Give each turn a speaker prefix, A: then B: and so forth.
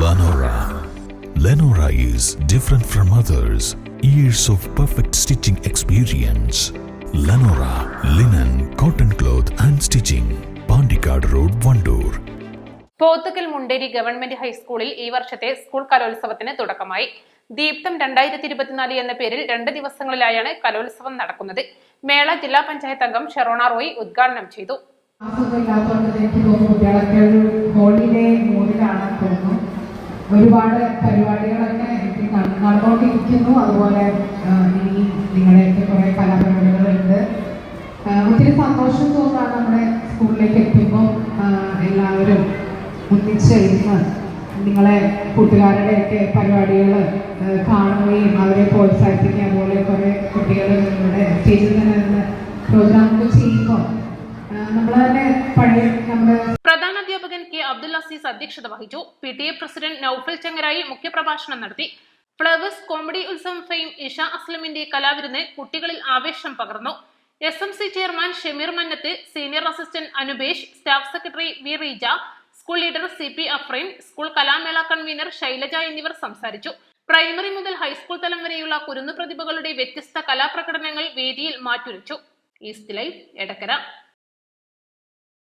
A: Lenora. Lenora is different from others. Years of perfect stitching experience. Lenora linen, cotton cloth and stitching. Pandikad Road, Vandoor.
B: Pothukal Munderi government ഹൈസ്കൂളിൽ ഈ വർഷത്തെ school കലോത്സവത്തിന് തുടക്കമായി. ദീപ്തം 2024 എന്ന പേരിൽ 2 ദിവസങ്ങളിലായാണ് കലോത്സവം നടക്കുന്നത്. മേള ജില്ലാ പഞ്ചായത്ത് അംഗം ഷെറോണ റോയ് ഉദ്ഘാടനം ചെയ്തു.
C: ഒരുപാട് പരിപാടികളൊക്കെ നടന്നുകൊണ്ടിരിക്കുന്നു. അതുപോലെ ഇനി നിങ്ങളുടെയൊക്കെ കുറെ കലാപരിപാടികളുണ്ട്. ഒത്തിരി സന്തോഷം തോന്നാണ് നമ്മുടെ സ്കൂളിലേക്ക് എത്തുമ്പോൾ എല്ലാവരും ഒന്നിച്ച് ഇരുന്ന് നിങ്ങളെ കൂട്ടുകാരുടെയൊക്കെ പരിപാടികൾ കാണുകയും അവരെ പ്രോത്സാഹിപ്പിക്കുക. അതുപോലെ കുറെ കുട്ടികൾ നിങ്ങളുടെ സ്റ്റേജിൽ നിന്ന് പ്രോഗ്രാമൊക്കെ ചെയ്യുമ്പോൾ നമ്മൾ തന്നെ പഴയ നമ്മുടെ
B: പ്രധാനാധ്യാപകൻ കെ അബ്ദുൽ അസീസ് അധ്യക്ഷത വഹിച്ചു. PTA പ്രസിഡന്റ് നൌഫൽ ചെങ്ങരായി മുഖ്യപ്രഭാഷണം നടത്തി. Flowers comedy Utsavam fame Isha അസ്ലമിന്റെ കലാവിരുന്ന് കുട്ടികളിൽ ആവേശം പകർന്നു. SMC chairman Shameer Mannath, senior assistant Anupesh, staff secretary V Reeja, school leader CP Afreen, school കലാമേള കൺവീനർ ശൈലജ എന്നിവർ സംസാരിച്ചു. പ്രൈമറി മുതൽ ഹൈസ്കൂൾ തലം വരെയുള്ള കുരുന്നു പ്രതിഭകളുടെ വ്യത്യസ്ത കലാപ്രകടനങ്ങൾ വേദിയിൽ മാറ്റുരച്ചു. East live, Edakkara.